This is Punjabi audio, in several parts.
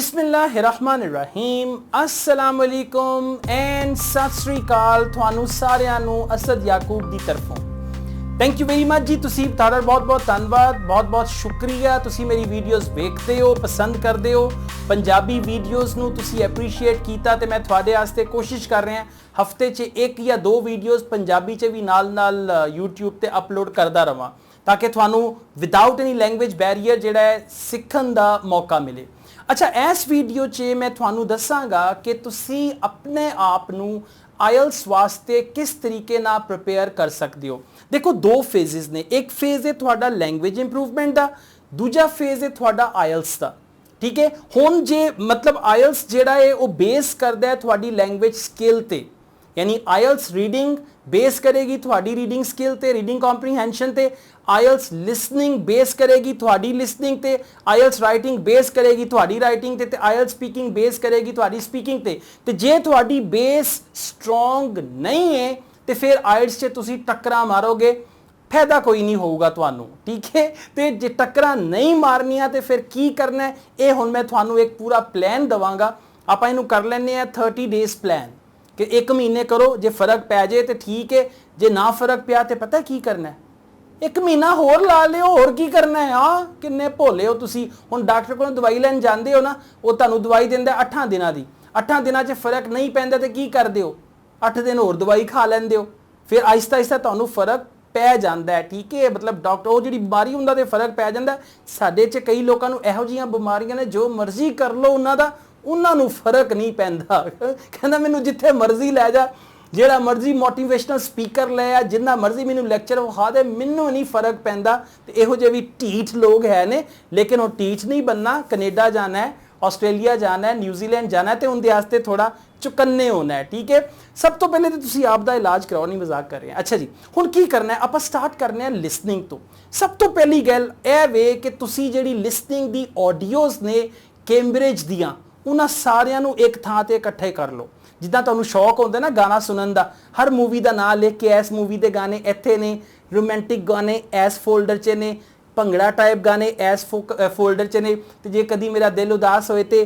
बिस्मिल्लाहिर्रहमानिर्रहीम अस्सलामुअलैकुम एंड सत श्री अकाल ਤੁਹਾਨੂੰ ਸਾਰਿਆਂ ਨੂੰ ਅਸਦ ਯਾਕੂਬ ਦੀ ਤਰਫੋਂ ਥੈਂਕ ਯੂ ਵੈਰੀ ਮਚ ਜੀ। ਤੁਸੀਂ ਤੁਹਾਡਾ ਬਹੁਤ ਬਹੁਤ ਧੰਨਵਾਦ, ਬਹੁਤ ਬਹੁਤ ਸ਼ੁਕਰੀਆ। ਤੁਸੀਂ ਮੇਰੀ ਵੀਡੀਓਜ਼ ਵੇਖਦੇ ਹੋ, ਪਸੰਦ ਕਰਦੇ ਹੋ। ਪੰਜਾਬੀ ਵੀਡੀਓਜ਼ ਨੂੰ ਤੁਸੀਂ ਐਪਰੀਸ਼ੀਏਟ ਕੀਤਾ ਤੇ ਮੈਂ ਤੁਹਾਡੇ ਵਾਸਤੇ ਕੋਸ਼ਿਸ਼ ਕਰ ਰਿਹਾ ਹਫਤੇ 'ਚ ਇੱਕ ਜਾਂ ਦੋ ਵੀਡੀਓਜ਼ ਪੰਜਾਬੀ 'ਚ ਵੀ ਨਾਲ YouTube ਤੇ ਅਪਲੋਡ ਕਰਦਾ ਰਵਾਂ ਤਾਂ ਕਿ ਤੁਹਾਨੂੰ ਵਿਦਆਊਟ ਐਨੀ ਲੈਂਗੁਏਜ ਬੈਰੀਅਰ ਜਿਹੜਾ ਹੈ ਸਿੱਖਣ ਦਾ ਮੌਕਾ ਮਿਲੇ। अच्छा, इस वीडियो च मैं तुहानू दसांगा कि तुसी अपने आप नू आयल्स वास्ते किस तरीके ना प्रिपेयर कर सकते हो। देखो दो फेजेस ने, एक फेज है तुहाडा लैंग्वेज इंप्रूवमेंट का, दूजा फेज है तुहाडा आयल्स का। ठीक है, हुण जे मतलब आयल्स जिहड़ा है वो बेस करदा है तुहाडी लैंग्वेज स्किल ते, यानी आयल्स रीडिंग बेस करेगी तुहाडी रीडिंग स्किल ते, रीडिंग कॉम्प्रीहेंशन ते। आयल्स लिसनिंग बेस करेगी तुहाडी लिसनिंग ते, आयल्स राइटिंग बेस करेगी तुहाडी राइटिंग ते, आयल्स स्पीकिंग बेस करेगी तुहाडी स्पीकिंग ते जे तुहाडी बेस स्ट्रोंग नहीं है तो फिर आयल्स च तुसी टक्करां मारोगे, फायदा कोई नहीं होगा तुहानू। ठीक है, तो जे टक्करां नहीं मारनियां तो फिर की करना है, ये हुण मैं तुहानू एक पूरा प्लान देवांगा। आपां इहनू कर लैंदे आ 30 डेज़ प्लान कि एक महीने करो, जे फर्क पै जाए तो ठीक है, जे ना फर्क पिया तो पता की करना है, एक महीना होर ला लियो, होर की करना है। हाँ, किन्ने भोले हो तुसी। हुण डॉक्टर कोल दवाई लैन जांदे हो ना, वो तुहानू दवाई दिंदा 8 दिनां दी, 8 दिनां 'च फर्क नहीं पैंदा तो की करदे हो, 8 दिन होर दवाई खा लैंदे हो, फिर आहिस्ता आहिस्ता तुहानू फर्क पै जांदा है। ठीक है, मतलब डॉक्टर वो जिहड़ी बीमारी हुंदा ते फर्क पै जांदा। साडे 'च कई लोकां नू इहो जिहियां बीमारियां ने जो मर्जी कर लो उन्हां दा, उन्हां नू फर्क नहीं पैंदा। कहंदा मैनू जिथे मर्जी लै जा, ਜਿਹੜਾ ਮਰਜ਼ੀ ਮੋਟੀਵੇਸ਼ਨਲ ਸਪੀਕਰ ਲੈ ਆ, ਜਿੰਨਾ ਮਰਜ਼ੀ ਮੈਨੂੰ ਲੈਕਚਰ ਵਿਖਾ ਦੇ, ਮੈਨੂੰ ਨਹੀਂ ਫਰਕ ਪੈਂਦਾ। ਤੇ ਇਹੋ ਜਿਹੇ ਵੀ ਢੀਠ ਲੋਕ ਹੈ ਨੇ, ਲੇਕਿਨ ਉਹ ਢੀਠ ਨਹੀਂ बनना। ਕੈਨੇਡਾ ਜਾਣਾ ਹੈ, ਆਸਟ੍ਰੇਲੀਆ ਜਾਣਾ ਹੈ, ਨਿਊਜ਼ੀਲੈਂਡ ਜਾਣਾ ਹੈ ਤੇ ਉਹਦੇ ਵਾਸਤੇ ਥੋੜਾ ਚੁਕੰਨੇ ਹੋਣਾ ਹੈ। ਠੀਕ ਹੈ, ਸਭ ਤੋਂ ਪਹਿਲੇ ਤਾਂ ਤੁਸੀਂ ਆਪ ਦਾ ਇਲਾਜ ਕਰਾਓ, ਨਹੀਂ ਮਜ਼ਾਕ ਕਰ ਰਹੇ। ਅੱਛਾ ਜੀ, ਹੁਣ ਕੀ ਕਰਨਾ ਹੈ, ਆਪਾਂ ਸਟਾਰਟ ਕਰਨਾ ਹੈ ਲਿਸਨਿੰਗ ਤੋਂ। ਸਭ ਤੋਂ ਪਹਿਲੀ ਗੱਲ ਇਹ ਵੇ ਕਿ ਤੁਸੀਂ ਜਿਹੜੀ ਲਿਸਨਿੰਗ ਦੀ ਆਡੀਓਜ਼ ਨੇ ਕੈਂਬਰਿਜ ਦੀਆਂ, ਉਹਨਾਂ ਸਾਰਿਆਂ ਨੂੰ ਇੱਕ ਥਾਂ ਤੇ ਇਕੱਠੇ ਕਰ ਲਓ। जिदा तुहानू शौक होंदा ना गाना सुनन दा, हर मूवी का नाम लिख के इस मूवी के गाने इत्थे ने, रोमांटिक गाने इस फोल्डर च ने, भंगड़ा टाइप गाने इस फोल्डर च ने, तो जे कदी मेरा दिल उदास होए तो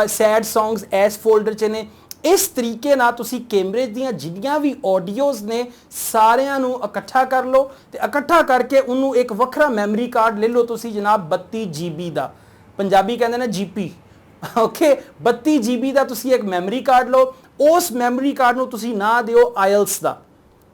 सैड सॉन्ग्स इस फोल्डर च ने। इस तरीके ना तुसी कैंब्रिज दीयां जिन्नियां भी ऑडियोज़ ने सारियां नू इकट्ठा कर लो, तो इकट्ठा करके उन्होंने एक वखरा मैमरी कार्ड ले लो तुसी जनाब 32 GB का, पंजाबी कहते हैं GP। ओके, 32 GB का तुसी एक मैमरी कार्ड लो। उस मैमरी कार्ड नू तुसी ना दिओ आयल्स दा,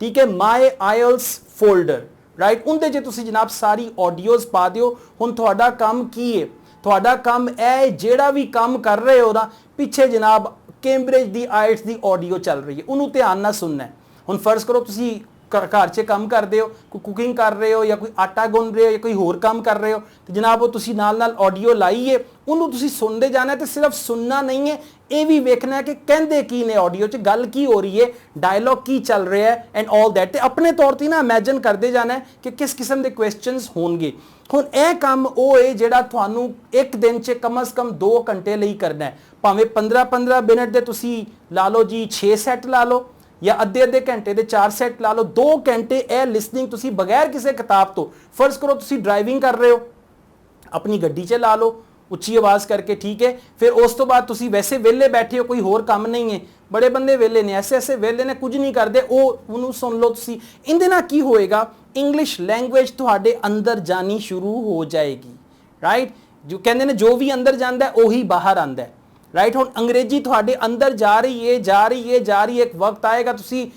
ठीक है, माई आयल्स फोल्डर, राइट। उनदे च तुसी जनाब सारी ऑडियोज़ पा दिओ। हुण तुहाडा काम की है, तुहाडा काम है जेड़ा भी काम कर रहे हो ना, पिछे जनाब कैंब्रिज दी आयल्स दी ऑडियो चल रही है, उन्होंने ध्यान नाल सुनना है। हुण फर्ज करो तुसी घर 'च काम करते हो, कोई कुकिंग कर रहे हो या कोई आटा गुन रहे हो या कोई होर काम कर रहे हो, तो जनाब वो तुसी नाल नाल ऑडियो लाई है, उन्होंने तुसी सुनते जाना है। तो सिर्फ सुनना नहीं है, ये भी वेखना है कि कहते की ने ऑडियो च, गल की हो रही है, डायलॉग की चल रहा है एंड ऑल दैट। तो अपने तौर पर ना इमेजिन करते जाना है कि किस किस्म के क्वेश्चनस होंगे। हुण यह काम वो है जिहड़ा तुहानू एक दिन च कम अज़ कम 2 घंटे ਲਈ करना है। भावें 15-15 मिनट के तुसी ला लो जी, 6 सैट ला लो, या अद्धे घंटे के 4 सैट ला लो। 2 घंटे ए लिसनिंग तुसी बगैर किसी किताब तो, फर्ज करो तुसी ड्राइविंग कर रहे हो, अपनी गड्डी च ला लो उच्ची आवाज़ करके, ठीक है। फिर उस तो बाद तुसी वैसे वेले बैठे हो, कोई होर काम नहीं है, बड़े बंदे वेले ने, ऐसे वेले ने कुछ नहीं करते, वो सुन लो तुसी। इहदे नाल की होएगा, इंग्लिश लैंग्वेज तुहाडे अंदर जानी शुरू हो जाएगी, राइट। जो कहते हैं जो भी अंदर जाता है वही बाहर आता है, राइट। हुण अंग्रेजी तुहाडे अंदर जा रही है, जा रही है, जा रही है, एक वक्त आएगा तुसी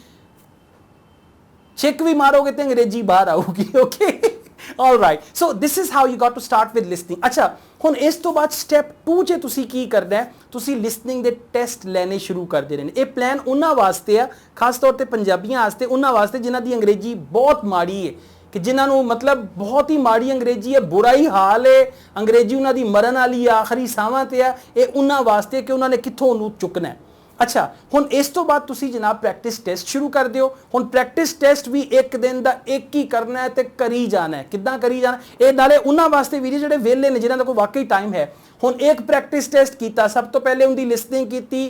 चेक भी मारोगे तो अंग्रेजी बाहर आऊगी। Okay, all right. So this is how you got to start with listening. अच्छा, हुण इस तो बाद स्टैप 2 च तुसी की करना है, तुसी लिसनिंग दे टेस्ट लेने शुरू कर देने। ये प्लान उन्हां वास्ते आ, खास तौर पर पंजाबियां वास्ते, उन्हां वास्ते जिन्हां दी अंग्रेजी बहुत माड़ी है, कि जिन्होंने मतलब बहुत ही माड़ी अंग्रेजी है, बुरा ही हाल है, अंग्रेजी उन्होंने मरण वाली आखिरी सावां ते है, ये उन्होंने वास्ते कि उन्होंने कित्थों उन्होंने चुकना है। अच्छा, हुण इस तो बाद तुसी जनाब प्रैक्टिस टेस्ट शुरू कर दिओ। हुण प्रैक्टिस टेस्ट भी एक दिन का एक ही करना है तो करी जाना है। किद्दां करी जाना, ये नाले उन्हां वास्ते वीर जिहड़े वेले ने, जिन्हां दा कोई वाकई टाइम है। हुण एक प्रैक्टिस टेस्ट कीता, सब तो पहले उनकी लिसनिंग की,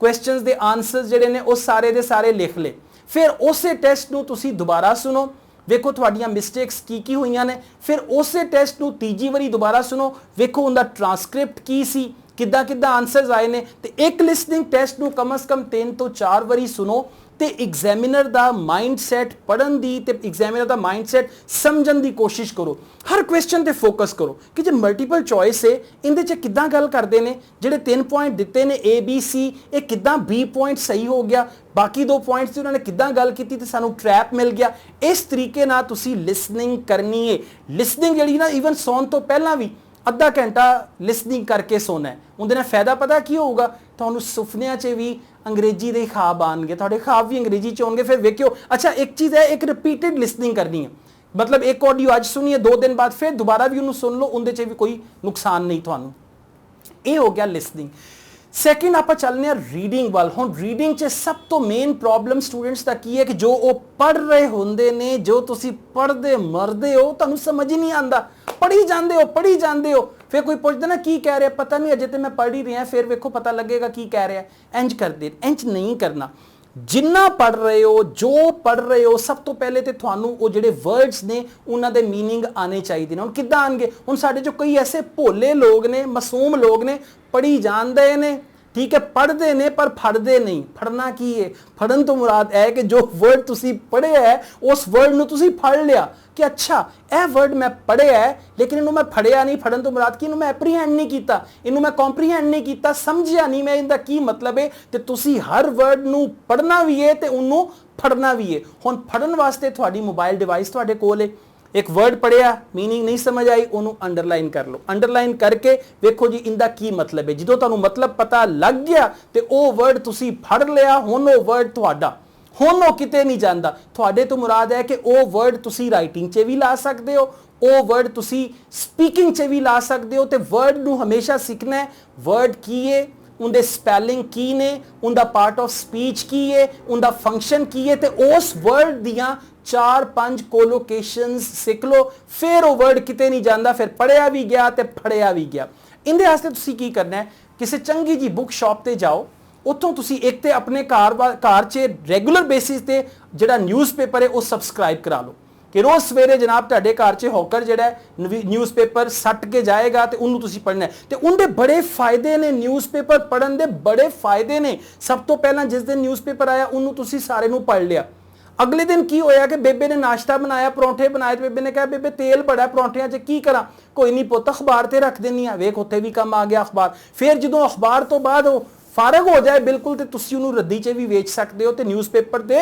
क्वेश्चनस के आंसर्स जिहड़े ने वो सारे दे सारे लिख ले। फिर उस टेस्ट नूं तुसी दोबारा सुनो, वेखो तुहाड़ियां मिस्टेक्स की हुई ने। फिर उस टेस्ट नूं तीजी वारी दोबारा सुनो, वेखो उनका ट्रांसक्रिप्ट की सी, ਕਿੱਦਾਂ ਕਿੱਦਾਂ ਆਨਸਰਸ ਆਏ ਨੇ। ਤੇ ਇੱਕ ਲਿਸਨਿੰਗ ਟੈਸਟ ਨੂੰ ਕਮ ਸੇ ਕਮ 3 ਤੋਂ 4 ਵਾਰੀ ਸੁਣੋ ਤੇ ਐਗਜ਼ਾਮੀਨਰ ਦਾ ਮਾਈਂਡਸੈਟ ਪੜਨ ਦੀ ਤੇ ਐਗਜ਼ਾਮੀਨਰ ਦਾ ਮਾਈਂਡਸੈਟ ਸਮਝਣ ਦੀ ਕੋਸ਼ਿਸ਼ ਕਰੋ। ਹਰ ਕੁਐਸਚਨ ਤੇ ਫੋਕਸ ਕਰੋ ਕਿ ਜੇ ਮਲਟੀਪਲ ਚੋਇਸ ਹੈ ਇਹਦੇ 'ਚ ਕਿੱਦਾਂ ਗੱਲ ਕਰਦੇ ਨੇ, ਜਿਹੜੇ 3 ਪੁਆਇੰਟ ਦਿੱਤੇ ਨੇ A B C ਇਹ ਕਿੱਦਾਂ B ਪੁਆਇੰਟ ਸਹੀ ਹੋ ਗਿਆ, ਬਾਕੀ 2 ਪੁਆਇੰਟਸ ਤੇ ਉਹਨਾਂ ਨੇ ਕਿੱਦਾਂ ਗੱਲ ਕੀਤੀ ਤੇ ਸਾਨੂੰ ਟ੍ਰੈਪ ਮਿਲ ਗਿਆ। ਇਸ ਤਰੀਕੇ ਨਾਲ ਤੁਸੀਂ ਲਿਸਨਿੰਗ ਕਰਨੀ ਹੈ। ਲਿਸਨਿੰਗ ਜਿਹੜੀ ਨਾ ਈਵਨ ਸੌਣ ਤੋਂ ਪਹਿਲਾਂ ਵੀ ਅੱਧਾ ਘੰਟਾ ਲਿਸਨਿੰਗ ਕਰਕੇ ਸੋਣਾ ਹੈ। ਉਹਦੇ ਨਾਲ ਫਾਇਦਾ ਪਤਾ ਕੀ ਹੋਊਗਾ, ਤੁਹਾਨੂੰ ਸੁਪਨਿਆਂ 'ਚ ਵੀ ਅੰਗਰੇਜ਼ੀ ਦੇ ਖਾਬ ਆਣਗੇ, ਤੁਹਾਡੇ ਖਾਬ ਵੀ ਅੰਗਰੇਜ਼ੀ 'ਚ ਹੋਣਗੇ। ਫਿਰ ਵੇਖਿਓ ਅੱਛਾ ਇੱਕ ਚੀਜ਼ ਹੈ, ਇੱਕ ਰਿਪੀਟਡ ਲਿਸਨਿੰਗ ਕਰਨੀ ਹੈ। ਮਤਲਬ ਇੱਕ ਆਡੀਓ ਅੱਜ ਸੁਣੀਏ 2 ਦਿਨ ਬਾਅਦ ਫਿਰ ਦੁਬਾਰਾ ਵੀ ਉਹਨੂੰ ਸੁਣ ਲਓ, ਉਹਦੇ 'ਚ ਵੀ ਕੋਈ ਨੁਕਸਾਨ ਨਹੀਂ ਤੁਹਾਨੂੰ। ਇਹ ਹੋ ਗਿਆ ਲਿਸਨਿੰਗ। ਸੈਕਿੰਡ ਆਪਾਂ ਚੱਲਨੇ ਆ ਰੀਡਿੰਗ ਵੱਲ। ਹੁਣ ਰੀਡਿੰਗ 'ਚ ਸਭ ਤੋਂ ਮੇਨ ਪ੍ਰੋਬਲਮ ਸਟੂਡੈਂਟਸ ਦਾ ਕੀ ਹੈ ਕਿ ਜੋ ਉਹ ਪੜ੍ਹ ਰਹੇ ਹੁੰਦੇ ਨੇ, ਜੋ ਤੁਸੀਂ ਪੜ੍ਹਦੇ ਮਰਦੇ ਹੋ ਤੁਹਾਨੂੰ ਸਮਝ ਹੀ ਨਹੀਂ ਆਉਂਦਾ, ਪੜ੍ਹੀ ਜਾਂਦੇ ਹੋ। ਫਿਰ ਕੋਈ ਪੁੱਛਦਾ ਨਾ ਕੀ ਕਹਿ ਰਿਹਾ, ਪਤਾ ਨਹੀਂ ਅਜੇ ਤੇ ਮੈਂ ਪੜ੍ਹ ਹੀ ਰਿਹਾ, ਫਿਰ ਵੇਖੋ ਪਤਾ ਲੱਗੇਗਾ ਕੀ ਕਹਿ ਰਿਹਾ। ਇੰਜ ਕਰਦੇ, ਇੰਜ ਨਹੀਂ ਕਰਨਾ। ਜਿੰਨਾ ਪੜ੍ਹ ਰਹੇ ਹੋ, ਜੋ ਪੜ੍ਹ ਰਹੇ ਹੋ, ਸਭ ਤੋਂ ਪਹਿਲੇ ਤੇ ਤੁਹਾਨੂੰ ਉਹ ਜਿਹੜੇ ਵਰਡਸ ਨੇ ਉਹਨਾਂ ਦੇ ਮੀਨਿੰਗ ਆਣੇ ਚਾਹੀਦੇ ਨੇ। ਹੁਣ ਕਿੱਦਾਂ ਆਣਗੇ? ਹੁਣ ਸਾਡੇ ਚੋਂ ਕਈ ਐਸੇ ਭੋਲੇ ਲੋਕ ਨੇ, ਮਾਸੂਮ ਲੋਕ ਨੇ, ਪੜ੍ਹੀ ਜਾਂਦੇ ਨੇ, ਠੀਕ ਹੈ, ਪੜ੍ਹਦੇ ਨੇ ਪਰ ਫੜਦੇ ਨਹੀਂ। ਫੜਨਾ ਕੀ ਹੈ? ਫੜਨ ਤੋਂ ਮੁਰਾਦ ਹੈ ਕਿ ਜੋ ਵਰਡ ਤੁਸੀਂ ਪੜ੍ਹਿਆ ਹੈ ਉਸ ਵਰਡ ਨੂੰ ਤੁਸੀਂ ਫੜ ਲਿਆ ਕਿ ਅੱਛਾ ਇਹ ਵਰਡ ਮੈਂ ਪੜ੍ਹਿਆ ਹੈ ਲੇਕਿਨ ਇਹਨੂੰ ਮੈਂ ਫੜਿਆ ਨਹੀਂ। ਫੜਨ ਤੋਂ ਮੁਰਾਦ ਕਿ ਇਹਨੂੰ ਮੈਂ ਐਪਰੀਹੈਂਡ ਨਹੀਂ ਕੀਤਾ, ਇਹਨੂੰ ਮੈਂ ਕੰਪਰੀਹੈਂਡ ਨਹੀਂ ਕੀਤਾ, ਸਮਝਿਆ ਨਹੀਂ ਮੈਂ ਇਹਦਾ ਕੀ ਮਤਲਬ ਹੈ। ਤੇ ਤੁਸੀਂ ਹਰ ਵਰਡ ਨੂੰ ਪੜ੍ਹਨਾ ਵੀ ਹੈ ਤੇ ਉਹਨੂੰ ਫੜਨਾ ਵੀ ਹੈ। ਹੁਣ ਫੜਨ ਵਾਸਤੇ ਤੁਹਾਡੀ ਮੋਬਾਈਲ ਡਿਵਾਈਸ ਤੁਹਾਡੇ ਕੋਲ ਹੈ। ਇੱਕ ਵਰਡ ਪੜਿਆ, मीनिंग नहीं समझ आई, ਉਹਨੂੰ ਅੰਡਰਲਾਈਨ ਕਰ ਲਓ। ਅੰਡਰਲਾਈਨ ਕਰਕੇ ਵੇਖੋ ਜੀ ਇਹਦਾ ਕੀ ਮਤਲਬ ਹੈ। ਜਦੋਂ ਤੁਹਾਨੂੰ ਮਤਲਬ ਪਤਾ ਲੱਗ ਗਿਆ ਤੇ ਉਹ ਵਰਡ ਤੁਸੀਂ ਫੜ ਲਿਆ। ਹੁਣ ਉਹ ਵਰਡ ਤੁਹਾਡਾ, ਹੁਣ ਉਹ ਕਿਤੇ ਨਹੀਂ ਜਾਂਦਾ। ਤੁਹਾਡੇ ਤੋਂ ਮੁਰਾਦ ਹੈ ਕਿ ਉਹ ਵਰਡ ਤੁਸੀਂ ਰਾਈਟਿੰਗ 'ਚ ਵੀ ਲਾ ਸਕਦੇ ਹੋ, ਉਹ ਵਰਡ ਤੁਸੀਂ ਸਪੀਕਿੰਗ 'ਚ ਵੀ ਲਾ ਸਕਦੇ ਹੋ। ਤੇ ਵਰਡ ਨੂੰ ਹਮੇਸ਼ਾ ਸਿੱਖਣਾ ਹੈ। ਵਰਡ ਕੀ ਹੈ, ਉਹਦੇ ਸਪੈਲਿੰਗ ਕੀ ਨੇ, ਉਹਦਾ ਪਾਰਟ ਆਫ ਸਪੀਚ ਕੀ ਹੈ, ਉਹਦਾ ਫੰਕਸ਼ਨ ਕੀ ਹੈ, ਤੇ ਉਸ ਵਰਡ ਦੀਆਂ 4-5 ਕੋਲੋਕੇਸ਼ਨਸ ਸਿੱਖ ਲਓ। ਫਿਰ ਉਹ ਵਰਡ ਕਿਤੇ ਨਹੀਂ ਜਾਂਦਾ, ਫਿਰ ਪੜਿਆ ਵੀ ਗਿਆ ਤੇ ਫੜਿਆ ਵੀ ਗਿਆ। ਇਹਦੇ ਵਾਸਤੇ ਤੁਸੀਂ ਕੀ ਕਰਨਾ ਹੈ, ਕਿਸੇ ਚੰਗੀ ਜੀ ਬੁੱਕ ਸ਼ਾਪ ਤੇ ਜਾਓ। ਉੱਥੋਂ ਤੁਸੀਂ ਇੱਕ ਤੇ ਆਪਣੇ ਘਰ 'ਚ ਰੈਗੂਲਰ ਬੇਸਿਸ ਤੇ ਜਿਹੜਾ ਨਿਊਜ਼ਪੇਪਰ ਹੈ ਉਹ ਸਬਸਕ੍ਰਾਈਬ ਕਰਾ ਲਓ ਕਿ ਰੋਜ਼ ਸਵੇਰੇ ਜਨਾਬ ਤੁਹਾਡੇ ਘਰ 'ਚ ਹੌਕਰ ਜਿਹੜਾ ਨਿਊਜ਼ਪੇਪਰ ਸੱਟ ਕੇ ਜਾਏਗਾ ਤੇ ਉਹਨੂੰ ਤੁਸੀਂ ਪੜ੍ਹਨਾ ਹੈ। ਤੇ ਉਹਦੇ ਬੜੇ ਫਾਇਦੇ ਨੇ, ਨਿਊਜ਼ਪੇਪਰ ਪੜ੍ਹਨ ਦੇ ਬੜੇ ਫਾਇਦੇ ਨੇ। ਸਭ ਤੋਂ ਪਹਿਲਾਂ ਜਿਸ ਦਿਨ ਨਿਊਜ਼ਪੇਪਰ ਆਇਆ ਉਹਨੂੰ ਤੁਸੀਂ ਸਾਰੇ ਨੂੰ ਪੜ੍ਹ ਲਿਆ। ਅਗਲੇ ਦਿਨ ਕੀ ਹੋਇਆ ਕਿ ਬੇਬੇ ਨੇ ਨਾਸ਼ਤਾ ਬਣਾਇਆ, ਪਰੌਂਠੇ ਬਣਾਏ, ਤੇ ਬੇਬੇ ਨੇ ਕਿਹਾ ਬੇਬੇ ਤੇਲ ਬੜਾ ਪਰੌਂਠਿਆਂ 'ਚ, ਕੀ ਕਰਾਂ? ਕੋਈ ਨਹੀਂ ਪੁੱਤ ਅਖਬਾਰ ਤੇ ਰੱਖ ਦਿੰਨੀ ਆ, ਵੇਖ ਉੱਥੇ ਵੀ ਕੰਮ ਆ ਗਿਆ ਅਖਬਾਰ। ਫਿਰ ਜਦੋਂ ਅਖਬਾਰ ਤੋਂ ਬਾਅਦ ਉਹ ਫਾਰਗ ਹੋ ਜਾਏ ਬਿਲਕੁਲ ਤੇ ਤੁਸੀਂ ਉਹਨੂੰ ਰੱਦੀ 'ਚ ਵੀ ਵੇਚ ਸਕਦੇ ਹੋ। ਤੇ ਨਿਊਜ਼ਪੇਪਰ ਦੇ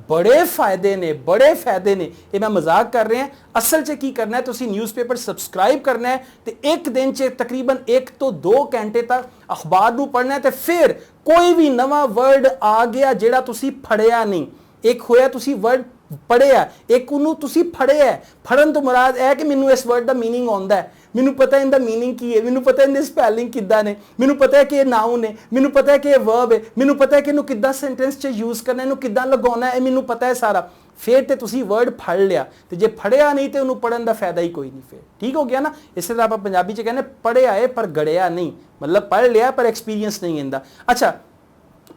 ਬੜੇ ਫਾਇਦੇ ਨੇ, ਬੜੇ ਫਾਇਦੇ ਨੇ। ਇਹ ਮੈਂ ਮਜ਼ਾਕ ਕਰ ਰਿਹਾ। ਅਸਲ 'ਚ ਕੀ ਕਰਨਾ ਹੈ, ਤੁਸੀਂ ਨਿਊਜ਼ਪੇਪਰ ਸਬਸਕ੍ਰਾਈਬ ਕਰਨਾ ਹੈ ਤੇ ਇੱਕ ਦਿਨ 'ਚ ਤਕਰੀਬਨ 1 ਤੋਂ 2 ਘੰਟੇ ਤੱਕ ਅਖਬਾਰ ਨੂੰ ਪੜ੍ਹਨਾ ਹੈ। ਤੇ ਫਿਰ ਕੋਈ ਵੀ ਨਵਾਂ ਵਰਡ ਆ ਗਿਆ ਜਿਹੜਾ ਤੁਸੀਂ ਫੜਿਆ ਨਹੀਂ, ਇੱਕ ਹੋਇਆ ਤੁਸੀਂ ਵਰਡ ਪੜਿਆ, ਇੱਕ ਉਹਨੂੰ ਤੁਸੀਂ ਫੜਿਆ। ਫੜਨ ਤੋਂ ਮੁਰਾਦ ਹੈ ਕਿ ਮੈਨੂੰ ਇਸ ਵਰਡ ਦਾ ਮੀਨਿੰਗ ਆਉਂਦਾ ਹੈ, ਮੈਨੂੰ ਪਤਾ ਇਹਦਾ ਮੀਨਿੰਗ ਕੀ ਹੈ, ਮੈਨੂੰ ਪਤਾ ਇਹਦੇ ਸਪੈਲਿੰਗ ਕਿੱਦਾਂ ਨੇ, ਮੈਨੂੰ ਪਤਾ ਹੈ ਕਿ ਇਹ ਨਾਊਨ ਹੈ, ਮੈਨੂੰ ਪਤਾ ਹੈ ਕਿ ਇਹ ਵਰਬ ਹੈ, ਮੈਨੂੰ ਪਤਾ ਹੈ ਕਿ ਇਹਨੂੰ ਕਿੱਦਾਂ ਸੈਂਟੈਂਸ 'ਚ ਯੂਜ਼ ਕਰਨਾ, ਇਹਨੂੰ ਕਿੱਦਾਂ ਲਗਾਉਣਾ ਹੈ, ਮੈਨੂੰ ਪਤਾ ਹੈ ਸਾਰਾ। ਫਿਰ ਤੇ ਤੁਸੀਂ ਵਰਡ ਫੜ ਲਿਆ। ਤੇ ਜੇ ਫੜਿਆ ਨਹੀਂ ਤੇ ਉਹਨੂੰ ਪੜਨ ਦਾ ਫਾਇਦਾ ਹੀ ਕੋਈ ਨਹੀਂ। ਫਿਰ ਠੀਕ ਹੋ ਗਿਆ ਨਾ। ਇਸੇ ਤਰ੍ਹਾਂ ਆਪਾਂ ਪੰਜਾਬੀ 'ਚ ਕਹਿੰਦੇ ਪੜਿਆ ਹੈ ਪਰ ਗੜਿਆ ਨਹੀਂ, ਮਤਲਬ ਪੜ੍ਹ ਲਿਆ ਪਰ ਐਕਸਪੀਰੀਅੰਸ ਨਹੀਂ ਇਹਦਾ। ਅੱਛਾ,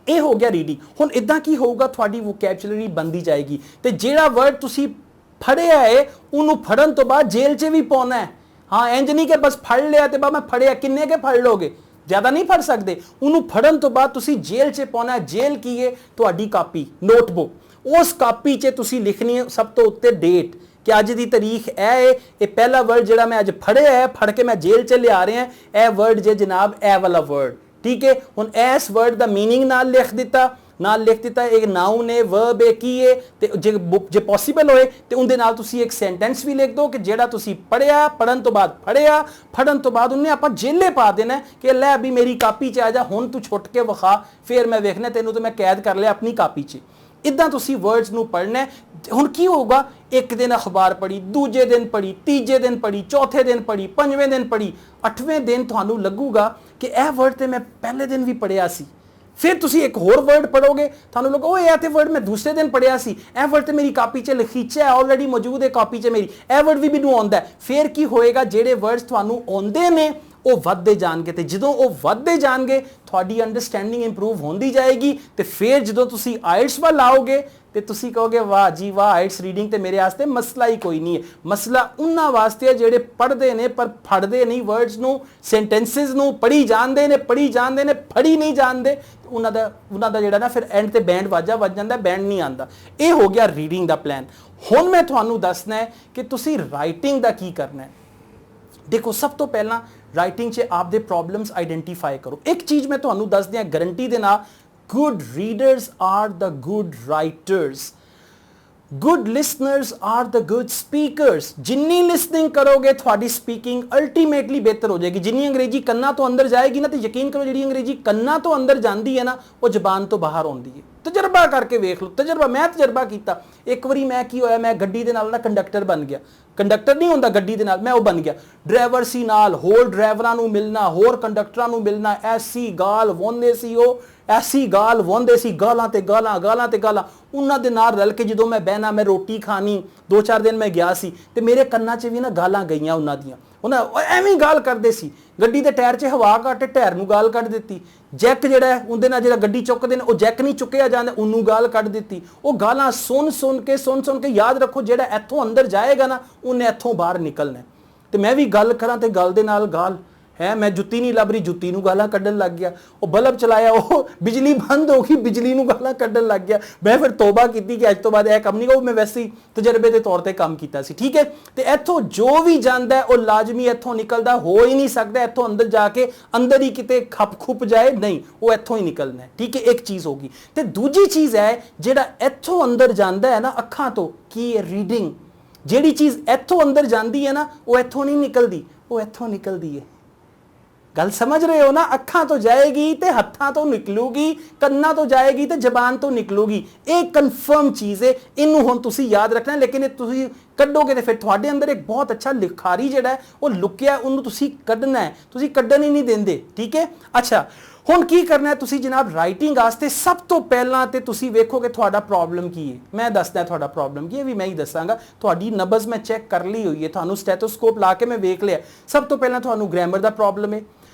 ਇਹ ਹੋ ਗਿਆ ਰੀਡਿੰਗ। ਹੁਣ ਇਦਾਂ ਕੀ ਹੋਊਗਾ, ਤੁਹਾਡੀ ਵੋਕੈਬੁਲਰੀ ਬਣਦੀ ਜਾਏਗੀ। ਤੇ ਜਿਹੜਾ ਵਰਡ ਤੁਸੀਂ ਫੜਿਆ ਹੈ ਉਹਨੂੰ ਫੜਨ ਤੋਂ ਬਾਅਦ ਜੇਲ੍ਹ 'ਚ ਵੀ ਪਾਉਣਾ ਹੈ। ਹਾਂ, ਇੰਜ ਨਹੀਂ ਕਿ ਬਸ ਫੜ ਲਿਆ ਤੇ ਬਾ ਮੈਂ ਫੜਿਆ, ਕਿੰਨੇ ਕੇ ਫੜ ਲੋਗੇ, ਜ਼ਿਆਦਾ ਨਹੀਂ ਫੜ ਸਕਦੇ। ਉਹਨੂੰ ਫੜਨ ਤੋਂ ਬਾਅਦ ਤੁਸੀਂ ਜੇਲ੍ਹ 'ਚ ਪਾਉਣਾ ਹੈ। ਜੇਲ੍ਹ ਕੀ ਹੈ? ਤੁਹਾਡੀ ਕਾਪੀ, ਨੋਟਬੁੱਕ। ਉਸ ਕਾਪੀ 'ਚ ਤੁਸੀਂ ਲਿਖਣੀ ਹੈ ਸਭ ਤੋਂ ਉੱਤੇ ਡੇਟ ਕਿ ਅੱਜ ਦੀ ਤਾਰੀਖ ਇਹ ਹੈ, ਇਹ ਪਹਿਲਾ ਵਰਡ ਜਿਹੜਾ ਮੈਂ ਅੱਜ ਫੜਿਆ ਹੈ, ਫੜ ਕੇ ਮੈਂ ਜੇਲ੍ਹ 'ਚ ਲਿਆ ਰਿਹਾ, ਇਹ ਵਰਡ ਜੇ ਜਨਾਬ ਇਹ ਵਾਲਾ ਵਰਡ, ਠੀਕ ਹੈ। ਹੁਣ ਇਸ ਵਰਡ ਦਾ ਮੀਨਿੰਗ ਨਾਲ ਲਿਖ ਦਿੱਤਾ, ਇੱਕ ਨਾਊਨ ਹੈ, ਵਰਬ ਹੈ, ਕੀ ਹੈ। ਤੇ ਜੇ ਪੋਸੀਬਲ ਹੋਏ ਤੇ ਉਹਦੇ ਨਾਲ ਤੁਸੀਂ ਇੱਕ ਸੈਂਟੈਂਸ ਵੀ ਲਿਖ ਦਿਓ ਕਿ ਜਿਹੜਾ ਤੁਸੀਂ ਪੜਿਆ, ਪੜਨ ਤੋਂ ਬਾਅਦ ਫੜਿਆ, ਫੜਨ ਤੋਂ ਬਾਅਦ ਉਹਨੇ ਆਪਾਂ ਜੇਲੇ ਪਾ ਦੇਣਾ ਕਿ ਲੈ ਵੀ ਮੇਰੀ ਕਾਪੀ 'ਚ ਆ ਜਾ, ਹੁਣ ਤੂੰ ਛੁੱਟ ਕੇ ਵਿਖਾ, ਫਿਰ ਮੈਂ ਵੇਖਣਾ ਤੈਨੂੰ ਤੇ ਮੈਂ ਕੈਦ ਕਰ ਲਿਆ ਆਪਣੀ ਕਾਪੀ 'ਚ। ਇਦਾਂ ਤੁਸੀਂ ਵਰਡਸ ਨੂੰ ਪੜ੍ਹਨਾ। ਹੁਣ ਕੀ ਹੋਊਗਾ, ਇੱਕ ਦਿਨ ਅਖਬਾਰ ਪੜ੍ਹੀ, ਦੂਜੇ ਦਿਨ ਪੜ੍ਹੀ, ਤੀਜੇ ਦਿਨ ਪੜ੍ਹੀ, ਚੌਥੇ ਦਿਨ ਪੜ੍ਹੀ, ਪੰਜਵੇਂ ਦਿਨ ਪੜ੍ਹੀ, 8ਵੇਂ ਦਿਨ ਤੁਹਾਨੂੰ ਲੱਗੂਗਾ ਕਿ ਇਹ ਵਰਡ ਤੇ ਮੈਂ ਪਹਿਲੇ ਦਿਨ ਵੀ ਪੜ੍ਹਿਆ ਸੀ। ਫਿਰ ਤੁਸੀਂ ਇੱਕ ਹੋਰ ਵਰਡ ਪੜੋਗੇ, ਤੁਹਾਨੂੰ ਲੱਗੋ ਓਏ ਇਹ ਤੇ ਵਰਡ ਮੈਂ ਦੂਸਰੇ ਦਿਨ ਪੜਿਆ ਸੀ, ਇਹ ਵਰਡ ਤੇ ਮੇਰੀ ਕਾਪੀ 'ਚ ਲਿਖਿਆ ਹੈ, ਆਲਰੇਡੀ ਮੌਜੂਦ ਹੈ ਕਾਪੀ 'ਚ ਮੇਰੀ, ਇਹ ਵਰਡ ਵੀ ਮੈਨੂੰ ਆਉਂਦਾ। ਫਿਰ ਕੀ ਹੋਏਗਾ, ਜਿਹੜੇ ਵਰਡਸ ਤੁਹਾਨੂੰ ਆਉਂਦੇ ਨੇ ਉਹ ਵੱਧਦੇ ਜਾਣਗੇ। ਤੇ ਜਦੋਂ ਉਹ ਵੱਧਦੇ ਜਾਣਗੇ ਤੁਹਾਡੀ ਅੰਡਰਸਟੈਂਡਿੰਗ ਇੰਪਰੂਵ ਹੁੰਦੀ ਜਾਏਗੀ। ਤੇ ਫਿਰ ਜਦੋਂ ਤੁਸੀਂ ਆਇਲਟਸ ਵੱਲ ਆਓਗੇ ਤੇ ਤੁਸੀਂ ਕਹੋਗੇ ਵਾਹ ਜੀ ਵਾਹ, ਆਇਟਸ ਰੀਡਿੰਗ ਤੇ ਮੇਰੇ ਵਾਸਤੇ ਮਸਲਾ ਹੀ ਕੋਈ ਨਹੀਂ ਹੈ। ਮਸਲਾ ਉਹਨਾਂ ਵਾਸਤੇ ਹੈ ਜਿਹੜੇ ਪੜ੍ਹਦੇ ਨੇ ਪਰ ਫੜਦੇ ਨਹੀਂ ਵਰਡਸ ਨੂੰ, ਸੈਂਟੈਂਸਸ ਨੂੰ, ਪੜ੍ਹੀ ਜਾਂਦੇ ਨੇ ਫੜੀ ਨਹੀਂ ਜਾਂਦੇ। ਉਹਨਾਂ ਦਾ ਜਿਹੜਾ ਨਾ ਫਿਰ ਐਂਡ ਤੇ ਬੈਂਡ ਵਾਜਾ ਵੱਜ ਜਾਂਦਾ, ਬੈਂਡ ਨਹੀਂ ਆਉਂਦਾ। ਇਹ ਹੋ ਗਿਆ ਰੀਡਿੰਗ ਦਾ ਪਲਾਨ। ਹੁਣ ਮੈਂ ਤੁਹਾਨੂੰ ਦੱਸਣਾ ਹੈ ਕਿ ਤੁਸੀਂ ਰਾਈਟਿੰਗ ਦਾ ਕੀ ਕਰਨਾ ਹੈ। ਦੇਖੋ, ਸਭ ਤੋਂ ਪਹਿਲਾਂ ਰਾਈਟਿੰਗ 'ਚ ਆਪਦੇ ਪ੍ਰੋਬਲਮਸ ਆਈਡੈਂਟੀਫਾਈ ਕਰੋ। ਇੱਕ ਚੀਜ਼ ਮੈਂ ਤੁਹਾਨੂੰ ਦੱਸ ਦਿਆਂ ਗਾਰੰਟੀ ਦੇ ਨਾਲ, good readers are the good writers, good listeners are the good speakers। ਜਿੰਨੀ ਲਿਸਨਿੰਗ ਕਰੋਗੇ ਤੁਹਾਡੀ ਸਪੀਕਿੰਗ ਅਲਟੀਮੇਟਲੀ ਬਿਹਤਰ ਹੋ ਜਾਏਗੀ। ਜਿੰਨੀ ਅੰਗਰੇਜ਼ੀ ਕੰਨਾਂ ਤੋਂ ਅੰਦਰ ਜਾਏਗੀ ਨਾ, ਤੇ ਯਕੀਨ ਕਰੋ ਜਿਹੜੀ ਅੰਗਰੇਜ਼ੀ ਕੰਨਾਂ ਤੋਂ ਅੰਦਰ ਜਾਂਦੀ ਹੈ ਨਾ, ਉਹ ਜ਼ਬਾਨ ਤੋਂ ਬਾਹਰ ਆਉਂਦੀ ਹੈ। ਤਜਰਬਾ ਕਰਕੇ ਵੇਖ ਲਓ, ਮੈਂ ਤਜਰਬਾ ਕੀਤਾ। ਇੱਕ ਵਾਰੀ ਮੈਂ ਕੀ ਹੋਇਆ, ਮੈਂ ਗੱਡੀ ਦੇ ਨਾਲ ਨਾ ਕੰਡਕਟਰ ਬਣ ਗਿਆ। ਕੰਡਕਟਰ ਨਹੀਂ ਹੁੰਦਾ ਗੱਡੀ ਦੇ ਨਾਲ, ਮੈਂ ਉਹ ਬਣ ਗਿਆ। ਡਰਾਈਵਰ ਸੀ ਨਾਲ, ਹੋਰ ਡਰਾਈਵਰਾਂ ਨੂੰ ਮਿਲਣਾ, ਹੋਰ ਕੰਡਕਟਰਾਂ ਨੂੰ ਮਿਲਣਾ, ਐਸੀ ਗਾਲ ਵਾਹੁੰਦੇ ਸੀ ਉਹ, ਐਸੀ ਗਾਲ ਵਾਹੁੰਦੇ ਸੀ, ਗਾਲਾਂ ਤੇ ਗਾਲਾਂ। ਉਹਨਾਂ ਦੇ ਨਾਲ ਰਲ ਕੇ ਜਦੋਂ ਮੈਂ ਬਹਿਣਾ, ਮੈਂ ਰੋਟੀ ਖਾਣੀ, 2-4 ਦਿਨ ਮੈਂ ਗਿਆ ਸੀ ਤੇ ਮੇਰੇ ਕੰਨਾਂ 'ਚ ਵੀ ਨਾ ਗਾਲਾਂ ਗਈਆਂ ਉਹਨਾਂ ਦੀਆਂ। ਉਹਨਾਂ ਐਵੇਂ ਗਾਲ ਕਰਦੇ ਸੀ। ਗੱਡੀ ਦੇ ਟਾਇਰ 'ਚ ਹਵਾ ਘੱਟ, ਟਾਇਰ ਨੂੰ ਗਾਲ ਕੱਢ ਦਿੱਤੀ। ਜੈਕ ਜਿਹੜਾ ਉਹਦੇ ਨਾਲ ਜਿਹੜਾ ਗੱਡੀ ਚੁੱਕਦੇ ਨੇ, ਉਹ ਜੈਕ ਨਹੀਂ ਚੁੱਕਿਆ ਜਾਂਦਾ, ਉਹਨੂੰ ਗਾਲ ਕੱਢ ਦਿੱਤੀ। ਉਹ ਗਾਲਾਂ ਸੁਣ ਕੇ ਯਾਦ ਰੱਖੋ, ਜਿਹੜਾ ਇੱਥੋਂ ਅੰਦਰ ਜਾਏਗਾ ਨਾ, ਉਹਨੇ ਇੱਥੋਂ ਬਾਹਰ ਨਿਕਲਣਾ। ਤੇ ਮੈਂ ਵੀ ਗੱਲ ਕਰਾਂ ਤੇ ਗੱਲ ਦੇ ਨਾਲ ਗਾਲ ਹੈ। ਮੈਂ ਜੁੱਤੀ ਨਹੀਂ ਲੱਭ ਰਹੀ, ਜੁੱਤੀ ਨੂੰ ਗਾਲਾਂ ਕੱਢਣ ਲੱਗ ਗਿਆ। ਉਹ ਬਲਬ ਚਲਾਇਆ, ਉਹ ਬਿਜਲੀ ਬੰਦ ਹੋ ਗਈ, ਬਿਜਲੀ ਨੂੰ ਗਾਲਾਂ ਕੱਢਣ ਲੱਗ ਗਿਆ। ਮੈਂ ਫਿਰ ਤੋਬਾ ਕੀਤੀ ਕਿ ਅੱਜ ਤੋਂ ਬਾਅਦ ਇਹ ਕੰਮ ਨਹੀਂ ਕਰੂੰ। ਮੈਂ ਵੈਸੇ ਹੀ ਤਜਰਬੇ ਦੇ ਤੌਰ ਤੇ ਕੰਮ ਕੀਤਾ ਸੀ, ਠੀਕ ਹੈ। ਤੇ ਇੱਥੋਂ ਜੋ ਵੀ ਜਾਂਦਾ ਉਹ ਲਾਜ਼ਮੀ ਇੱਥੋਂ ਨਿਕਲਦਾ ਹੋ ਹੀ ਨਹੀਂ ਸਕਦਾ ਇੱਥੋਂ ਅੰਦਰ ਜਾ ਕੇ ਅੰਦਰ ਹੀ ਕਿਤੇ ਖੁੱਪ ਜਾਏ, ਨਹੀਂ, ਉਹ ਇੱਥੋਂ ਹੀ ਨਿਕਲਣਾ ਹੈ, ਠੀਕ ਹੈ। ਇੱਕ ਚੀਜ਼ ਹੋਗੀ। ਤੇ ਦੂਜੀ ਚੀਜ਼ ਹੈ, ਜਿਹੜਾ ਇੱਥੋਂ ਅੰਦਰ ਜਾਂਦਾ ਹੈ ਨਾ ਅੱਖਾਂ ਤੋਂ, ਕੀ ਹੈ? ਰੀਡਿੰਗ। ਜਿਹੜੀ ਚੀਜ਼ ਇੱਥੋਂ ਅੰਦਰ ਜਾਂਦੀ ਹੈ ਨਾ, ਉਹ ਇੱਥੋਂ ਨਹੀਂ ਨਿਕਲਦੀ, ਉਹ ਇੱਥੋਂ ਨਿਕਲਦੀ ਹੈ। ਗੱਲ ਸਮਝ ਰਹੇ ਹੋ ਨਾ? ਅੱਖਾਂ ਤੋਂ ਜਾਏਗੀ ਤੇ ਹੱਥਾਂ ਤੋਂ ਨਿਕਲੂਗੀ, ਕੰਨਾਂ ਤੋਂ ਜਾਏਗੀ ਤੇ ਜ਼ਬਾਨ ਤੋਂ ਨਿਕਲੂਗੀ। ਇਹ ਕਨਫਰਮ ਚੀਜ਼ ਹੈ, ਇਹਨੂੰ ਹੁਣ ਤੁਸੀਂ ਯਾਦ ਰੱਖਣਾ। ਲੇਕਿਨ ਇਹ ਤੁਸੀਂ ਕੱਢੋਗੇ ਤੇ ਫਿਰ ਤੁਹਾਡੇ ਅੰਦਰ ਇੱਕ ਬਹੁਤ ਅੱਛਾ ਲਿਖਾਰੀ ਜਿਹੜਾ ਹੈ ਉਹ ਲੁਕਿਆ, ਉਹਨੂੰ ਤੁਸੀਂ ਕੱਢਣਾ ਹੈ। ਤੁਸੀਂ ਕੱਢਣ ਹੀ ਨਹੀਂ ਦਿੰਦੇ, ਠੀਕ ਹੈ। ਅੱਛਾ, ਹੁਣ ਕੀ ਕਰਨਾ ਹੈ ਤੁਸੀਂ ਜਨਾਬ? ਰਾਈਟਿੰਗ ਵਾਸਤੇ ਸਭ ਤੋਂ ਪਹਿਲਾਂ ਤੇ ਤੁਸੀਂ ਵੇਖੋਗੇ ਤੁਹਾਡਾ ਪ੍ਰੋਬਲਮ ਕੀ ਹੈ। ਮੈਂ ਦੱਸਦਾ ਤੁਹਾਡਾ ਪ੍ਰੋਬਲਮ ਕੀ ਹੈ, ਵੀ ਮੈਂ ਹੀ ਦੱਸਾਂਗਾ। ਤੁਹਾਡੀ ਨਬਜ਼ ਮੈਂ ਚੈੱਕ ਕਰ ਲਈ ਹੋਈ ਹੈ, ਤੁਹਾਨੂੰ ਸਟੈਥੋਸਕੋਪ ਲਾ ਕੇ ਮੈਂ ਵੇਖ ਲਿਆ। ਸਭ ਤੋਂ ਪਹਿਲਾਂ ਤੁਹਾਨੂੰ ਗ੍ਰਾਮਰ ਦਾ ਪ੍ਰੋਬਲਮ ਹੈ,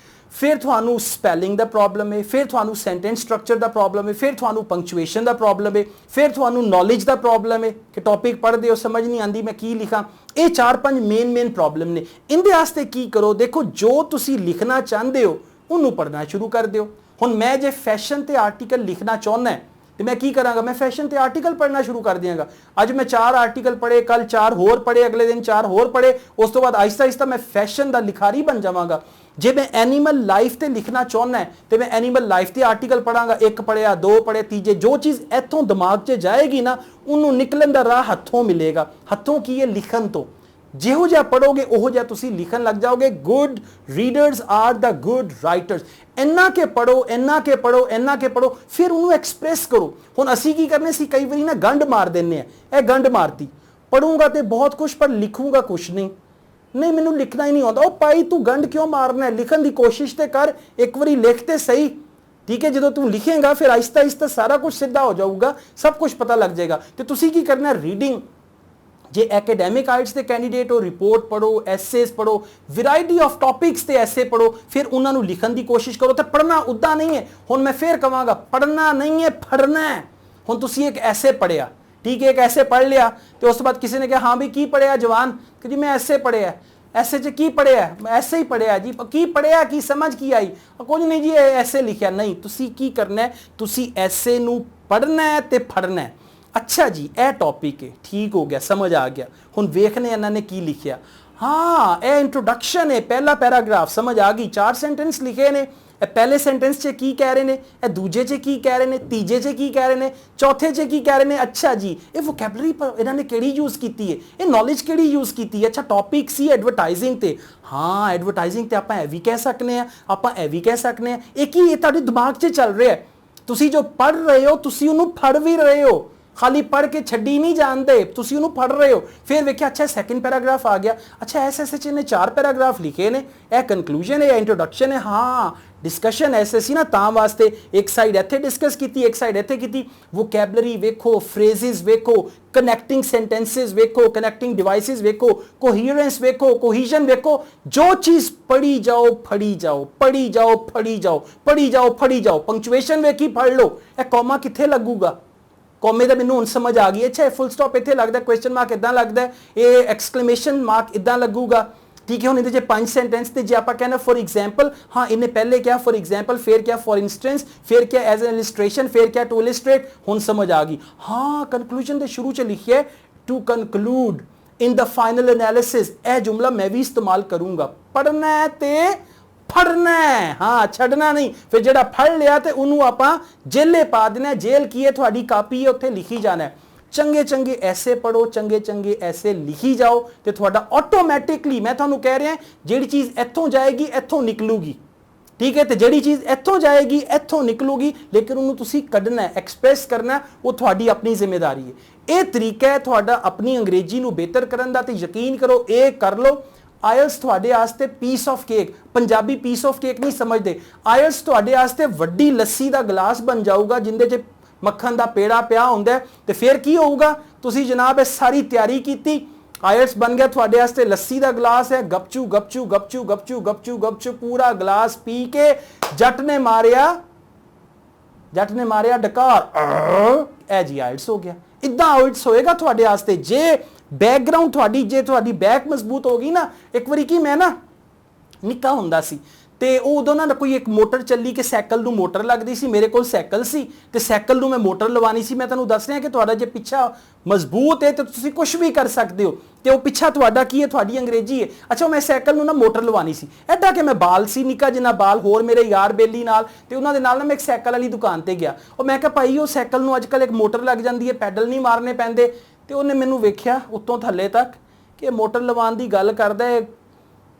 ਫਿਰ ਤੁਹਾਨੂੰ ਸਪੈਲਿੰਗ ਦਾ ਪ੍ਰੋਬਲਮ ਹੈ, ਫਿਰ ਤੁਹਾਨੂੰ ਸੈਂਟੈਂਸ ਸਟਰਕਚਰ ਦਾ ਪ੍ਰੋਬਲਮ ਹੈ, ਫਿਰ ਤੁਹਾਨੂੰ ਪੰਕਚੁਏਸ਼ਨ ਦਾ ਪ੍ਰੋਬਲਮ ਹੈ, ਫਿਰ ਤੁਹਾਨੂੰ ਨੌਲੇਜ ਦਾ ਪ੍ਰੋਬਲਮ ਹੈ ਕਿ ਟੌਪਿਕ ਪੜ੍ਹਦੇ ਹੋ ਸਮਝ ਨਹੀਂ ਆਉਂਦੀ ਮੈਂ ਕੀ ਲਿਖਾਂ। ਇਹ 4-5 ਮੇਨ ਪ੍ਰੋਬਲਮ ਨੇ। ਇਹਦੇ ਵਾਸਤੇ ਕੀ ਕਰੋ? ਦੇਖੋ, ਜੋ ਤੁਸੀਂ ਲਿਖਣਾ ਚਾਹੁੰਦੇ ਹੋ ਉਹਨੂੰ ਪੜ੍ਹਨਾ ਸ਼ੁਰੂ ਕਰ ਦਿਓ। ਹੁਣ ਮੈਂ ਜੇ ਫੈਸ਼ਨ ਤੇ ਆਰਟੀਕਲ ਲਿਖਣਾ ਚਾਹੁੰਦਾ ਤੇ ਮੈਂ ਕੀ ਕਰਾਂਗਾ? ਮੈਂ ਫੈਸ਼ਨ ਤੇ ਆਰਟੀਕਲ ਪੜ੍ਹਨਾ ਸ਼ੁਰੂ ਕਰ ਦਿਆਂਗਾ। ਅੱਜ ਮੈਂ 4 ਆਰਟੀਕਲ ਪੜ੍ਹੇ, ਕੱਲ 4 ਹੋਰ ਪੜ੍ਹੇ, ਅਗਲੇ ਦਿਨ 4 ਹੋਰ ਪੜ੍ਹੇ। ਉਸ ਤੋਂ ਬਾਅਦ ਆਹਿਸਤਾ ਮੈਂ ਫੈਸ਼ਨ ਦਾ ਲਿਖਾਰੀ ਬਣ ਜਾਵਾਂਗਾ। ਜੇ ਮੈਂ ਐਨੀਮਲ ਲਾਈਫ ਤੇ ਲਿਖਣਾ ਚਾਹੁੰਦਾ ਤੇ ਮੈਂ ਐਨੀਮਲ ਲਾਈਫ ਤੇ ਆਰਟੀਕਲ ਪੜਾਂਗਾ। 1 ਪੜਿਆ, 2 ਪੜੇ, ਤੀਜੇ। ਜੋ ਚੀਜ਼ ਇੱਥੋਂ ਦਿਮਾਗ 'ਚ ਜਾਏਗੀ ਨਾ, ਉਹਨੂੰ ਨਿਕਲਣ ਦਾ ਰਾਹ ਹੱਥੋਂ ਮਿਲੇਗਾ। ਹੱਥੋਂ ਕੀ ਹੈ? ਲਿਖਣ ਤੋਂ। ਜਿਹੋ ਜਿਹਾ ਪੜੋਗੇ ਉਹੋ ਜਿਹਾ ਤੁਸੀਂ ਲਿਖਣ ਲੱਗ ਜਾਓਗੇ। ਗੁੱਡ ਰੀਡਰਸ ਆਰ ਦਾ ਗੁੱਡ ਰਾਈਟਰਸ। ਇੰਨਾ ਕੇ ਪੜੋ, ਫਿਰ ਉਹਨੂੰ ਐਕਸਪ੍ਰੈਸ ਕਰੋ। ਹੁਣ ਅਸੀਂ ਕੀ ਕਰਨੇ ਸੀ, ਕਈ ਵਾਰੀ ਨਾ ਗੰਢ ਮਾਰ ਦਿੰਨੇ ਆ। ਇਹ ਗੰਢ ਮਾਰਤੀ, ਪੜੂੰਗਾ ਤੇ ਬਹੁਤ ਕੁਝ, ਪਰ ਲਿਖੂੰਗਾ ਕੁਝ ਨਹੀਂ ਮੈਨੂੰ ਲਿਖਣਾ ਹੀ ਨਹੀਂ ਆਉਂਦਾ। ਉਹ ਭਾਈ ਤੂੰ ਗੰਢ ਕਿਉਂ ਮਾਰਨਾ? ਲਿਖਣ ਦੀ ਕੋਸ਼ਿਸ਼ ਤੇ ਕਰ, ਇੱਕ ਵਾਰੀ ਲਿਖ ਤੇ ਸਹੀ, ਠੀਕ ਹੈ। ਜਦੋਂ ਤੂੰ ਲਿਖੇਗਾ ਫਿਰ ਆਹਿਸਤਾ ਸਾਰਾ ਕੁਝ ਸਿੱਧਾ ਹੋ ਜਾਊਗਾ, ਸਭ ਕੁਝ ਪਤਾ ਲੱਗ ਜਾਏਗਾ। ਤੇ ਤੁਸੀਂ ਕੀ ਕਰਨਾ? ਰੀਡਿੰਗ। ਜੇ ਐਕੈਡੈਮਿਕ ਆਇਟਸ ਦੇ ਕੈਂਡੀਡੇਟ ਹੋ, ਰਿਪੋਰਟ ਪੜੋ, ਐਸੇਸ ਪੜੋ, ਵੈਰਾਈਟੀ ਆਫ ਟੌਪਿਕਸ ਤੇ ਐਸੇ ਪੜੋ, ਫਿਰ ਉਹਨਾਂ ਨੂੰ ਲਿਖਣ ਦੀ ਕੋਸ਼ਿਸ਼ ਕਰੋ। ਤੇ ਪੜਨਾ ਉਦਾਂ ਨਹੀਂ ਹੈ। ਹੁਣ ਮੈਂ ਫੇਰ ਕਹਾਂਗਾ, ਪੜਨਾ ਨਹੀਂ ਹੈ, ਫੜਨਾ ਹੈ। ਹੁਣ ਤੁਸੀਂ ਇੱਕ ਐਸੇ ਪੜਿਆ, ਠੀਕ ਹੈ, ਇੱਕ ਐਸੇ ਪੜ੍ਹ ਲਿਆ ਤੇ ਉਸ ਤੋਂ ਬਾਅਦ ਕਿਸੇ ਨੇ ਕਿਹਾ, ਹਾਂ ਵੀ ਕੀ ਪੜਿਆ ਜਵਾਨ? ਕਿ ਜੀ ਮੈਂ ਐਸੇ ਪੜਿਆ। ਐਸੇ 'ਚ ਕੀ ਪੜਿਆ? ਮੈਂ ਐਸੇ ਹੀ ਪੜਿਆ ਜੀ। ਕੀ ਪੜਿਆ? ਕੀ ਸਮਝ ਕੀ ਆਈ? ਕੁਝ ਨਹੀਂ ਜੀ, ਐਸੇ ਲਿਖਿਆ। ਨਹੀਂ, ਤੁਸੀਂ ਕੀ ਕਰਨਾ ਹੈ? ਤੁਸੀਂ ਐਸੇ ਨੂੰ ਪੜਨਾ ਹੈ ਤੇ ਫੜਨਾ ਹੈ। ਅੱਛਾ ਜੀ, ਇਹ ਟੌਪਿਕ ਹੈ, ਠੀਕ ਹੋ ਗਿਆ, ਸਮਝ ਆ ਗਿਆ। ਹੁਣ ਵੇਖਨੇ ਇਹਨਾਂ ਨੇ ਕੀ ਲਿਖਿਆ। ਹਾਂ, ਇਹ ਇੰਟਰੋਡਕਸ਼ਨ ਹੈ, ਪਹਿਲਾ ਪੈਰਾਗ੍ਰਾਫ, ਸਮਝ ਆ ਗਈ। 4 ਸੈਂਟੈਂਸ ਲਿਖੇ ਨੇ। ਇਹ ਪਹਿਲੇ ਸੈਂਟੈਂਸ 'ਚ ਕੀ ਕਹਿ ਰਹੇ ਨੇ, ਇਹ ਦੂਜੇ 'ਚ ਕੀ ਕਹਿ ਰਹੇ ਨੇ, ਤੀਜੇ 'ਚ ਕੀ ਕਹਿ ਰਹੇ ਨੇ, ਚੌਥੇ 'ਚ ਕੀ ਕਹਿ ਰਹੇ ਨੇ। ਅੱਛਾ ਜੀ, ਇਹ ਵੋਕੈਬਲਰੀ ਇਹਨਾਂ ਨੇ ਕਿਹੜੀ ਯੂਜ਼ ਕੀਤੀ ਹੈ, ਇਹ ਨੌਲੇਜ ਕਿਹੜੀ ਯੂਜ਼ ਕੀਤੀ ਹੈ। ਅੱਛਾ, ਟੌਪਿਕ ਸੀ ਐਡਵਰਟਾਈਜ਼ਿੰਗ ਤੇ। ਹਾਂ, ਐਡਵਰਟਾਈਜ਼ਿੰਗ ਤੇ ਆਪਾਂ ਇਹ ਵੀ ਕਹਿ ਸਕਨੇ ਆ, ਆਪਾਂ ਇਹ ਵੀ ਕਹਿ ਸਕਨੇ ਆ। ਇਹ ਕੀ, ਇਹ ਤੁਹਾਡੇ ਦਿਮਾਗ 'ਚ ਚੱਲ ਰਿਹਾ। ਤੁਸੀਂ ਜੋ ਪੜ੍ਹ ਰਹੇ ਹੋ, ਤੁਸੀਂ ਉਹਨੂੰ ਫੜ ਵੀ ਰਹੇ ਹੋ। ਖਾਲੀ ਪੜ੍ਹ ਕੇ ਛੱਡੀ ਨਹੀਂ ਜਾਂਦੇ, ਤੁਸੀਂ ਉਹਨੂੰ ਪੜ੍ਹ ਰਹੇ ਹੋ। ਫਿਰ ਵੇਖਿਆ, ਅੱਛਾ ਸੈਕਿੰਡ ਪੈਰਾਗ੍ਰਾਫ ਆ ਗਿਆ। ਅੱਛਾ, ਐਸੇ 'ਚ ਇਹਨੇ 4 ਪੈਰਾਗ੍ਰਾਫ ਲਿਖੇ ਨੇ। ਇਹ ਕਨਕਲੂਜਨ ਹੈ, ਇੰਟਰੋਡਕਸ਼ਨ ਹੈ। ਹਾਂ, ਡਿਸਕਸ਼ਨ ਐਸੇ ਸੀ ਨਾ ਤਾਂ ਵਾਸਤੇ। ਇੱਕ ਸਾਈਡ ਇੱਥੇ ਡਿਸਕਸ ਕੀਤੀ, ਇੱਕ ਸਾਈਡ ਇੱਥੇ ਕੀਤੀ। ਵੋਕੈਬਲਰੀ ਵੇਖੋ, ਫਰੇਜ਼ਿਸ ਵੇਖੋ, ਕਨੈਕਟਿੰਗ ਸੈਂਟੈਂਸਸ ਵੇਖੋ, ਕਨੈਕਟਿੰਗ ਡਿਵਾਈਸਿਸ ਵੇਖੋ, ਕੋਹੀਰੈਂਸ ਵੇਖੋ, ਕੋਹੀਜ਼ਨ ਵੇਖੋ। ਜੋ ਚੀਜ਼ ਪੜ੍ਹੀ ਜਾਓ, ਫੜੀ ਜਾਓ, ਪੜ੍ਹੀ ਜਾਓ, ਫੜੀ ਜਾਓ, ਪੜ੍ਹੀ ਜਾਓ, ਫੜੀ ਜਾਓ। ਪੰਕਚੁਏਸ਼ਨ ਵੇਖੀ, ਪੜ੍ਹ ਲਓ। ਇਹ ਕੌਮਾ ਕਿੱਥੇ ਲੱਗੂਗਾ? ਕੌਮੇ ਦਾ ਮੈਨੂੰ ਹੁਣ ਸਮਝ ਆ ਗਈ। ਅੱਛਾ ਇਹ ਫੁੱਲ ਸਟਾਪ ਇੱਥੇ ਲੱਗਦਾ, ਕੁਐਸਚਨ ਮਾਰਕ ਇਦਾਂ ਲੱਗਦਾ, ਇਹ ਐਕਸਕਲੇਮੇਸ਼ਨ ਮਾਰਕ ਇਦਾਂ ਲੱਗੂਗਾ। ठीक है, हम ये 5 सेंटेंस थे जो आप कहना फॉर एग्जाम्पल, हाँ इन्हें पहले क्या फॉर एग्जाम्पल, फिर क्या फॉर इंस्टेंस, फिर क्या एज एन इलस्ट्रेशन, फिर क्या टू इलस्ट्रेट। हुन समझ आ गई। हाँ कंक्लूजन के शुरू च लिखिए to conclude in the final analysis. यह जुमला मैं भी इस्तेमाल करूंगा। पढ़ना है ते फड़ना है, हाँ छड़ना नहीं। फिर जो फड़ लिया तो उन्होंने आप जेले पा देना। जेल की है थोड़ी कापी है, उत्थे लिखी जाना है। चंगे चंगे ऐसे पढ़ो, चंगे चंगे ऐसे लिखी जाओ तो थोड़ा ऑटोमैटिकली, मैं थानू कह रहा जिहड़ी चीज़ इत्थों जाएगी इत्थों निकलूगी। ठीक है, तो जिहड़ी चीज़ इत्थों जाएगी इत्थों निकलूगी, लेकिन उन्होंने तुसी कढ़ना है, एक्सप्रैस करना है, वो थोड़ी अपनी जिम्मेदारी है। ये तरीका है थोड़ा अपनी अंग्रेजी नू बेहतर करन दा। ते यकीन करो ये कर लो। आयल्स थोड़े आस्ते piece of cake, Punjabi piece of cake नहीं समझते। आयल्स थोड़े आस्ते वड्डी लस्सी का गिलास बन जाऊगा जिंदे च मक्खन का पेड़ा पिया होंदा है। तो फिर की होगा, तुसी जनाब सारी तैयारी की, आयल्स बन गया थोड़े वास्ते लस्सी का गिलास है, गपचू गपचू गपचू गपचू गपचू गपचू पूरा गिलास पी के जट ने मारिया डकार, ए जी आयल्स हो गया। इदा आयल्स होएगा थोड़े वास्ते जे बैकग्राउंड थोड़ी, जे थोड़ी बैक मजबूत होगी ना। एक बारी की मैं ना निक्का हुंदा सी ते उदों ना कोई एक मोटर चली कि साइकिल नूं मोटर लगदी सी। मेरे कोल साइकिल सी ते साइकिल नूं मैं मोटर लवानी सी। मैं तुहानूं दस रहा कि तुहाडा जे पिछा मजबूत है तो तुसीं कुछ भी कर सकते हो। ते वो पिछा तुहाडा की है, तुहाडी अंग्रेजी है। अच्छा मैं साइकिल नूं ना मोटर लवानी सी, एडा कि मैं बाल सी निक्का जिन्ना बाल, होर मेरे यार बेली नाल, ते उन्हां दे नाल ना मैं एक साइकिल वाली दुकान ते गया। और मैं कहा भाई वो साइकिल नूं अजकल एक मोटर लग जाती है, पैडल नहीं मारने पैंदे। ते उन्हें मैनूं वेख्या उत्तों थल्ले तक कि मोटर लवान दी गल करदा है,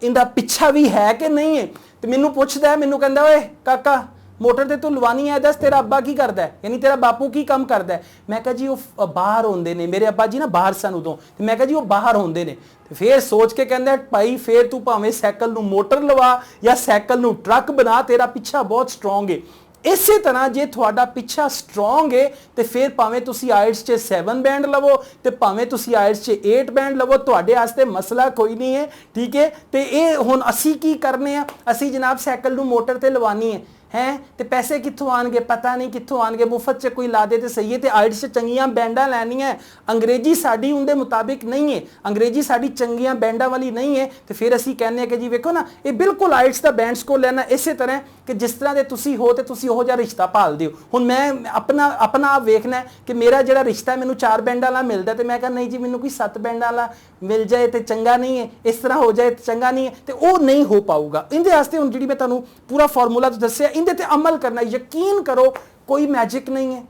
इंदा पिछा भी है कि नहीं है। तो मैनू पुछदा है, मैनू कहंदा ओए काका मोटर ते तू लवानी है, दस तेरा अब्बा की करदा है, यानी तेरा बापू की काम करदा है। मैं कहा जी वो बाहर होंदे ने, मेरे अब्बा जी ना बाहर सन उदों। तो मैं कहा जी वो बाहर होंदे ने। तो फिर सोच के कहंदा भाई फिर तू भावें साइकिल नूं मोटर लवा या साइकिल नूं ट्रक बना, तेरा पिछा बहुत स्ट्रोंग है। इसे तरह जे थोड़ा पिछा स्ट्रोंग है तो फिर भावें तुसी आयल्स च 7 बैंड लवो तो भावें तुसी आयल्स च 8 बैंड लवो, तुहाडे वास्ते मसला कोई नहीं है। ठीक है, तो ये हुण असी की करने आ, असी जनाब साइकिल नूं मोटर ते लवानी है हैं, तो पैसे कित्थों आएंगे, पता नहीं कित्थों आएंगे, मुफ्त च कोई ला दे तो सही है। तो आयल्स च चंगियां बैंडां लैनियां, अंग्रेजी साडी उनके मुताबिक नहीं है, अंग्रेजी साडी चंगियां बैंडां वाली नहीं है। तो फिर असी कहने कि जी वेखो ना ये बिल्कुल आयल्स का बैंड स्कोर लेना इस तरह कि जिस तरह के तुसी हो तो तुसी ओहो जिहा रिश्ता भाल दिओ। हुण मैं अपना आप वेखना कि मेरा जिहड़ा रिश्ता है मैनूं 4 बैंडां वाला मिलदा, तो मैं कहा नहीं जी मैनूं कोई 7 बैंडां वाला मिल जाए तो चंगा नहीं है, इस तरह हो जाए तो चंगा नहीं है। तो वो नहीं हो पाऊगा। इहदे वास्ते हुण जिहड़ी मैं तुहानूं पूरा फार्मूला तो दस्सिया, इहदे ते अमल करना। यकीन करो कोई मैजिक नहीं है,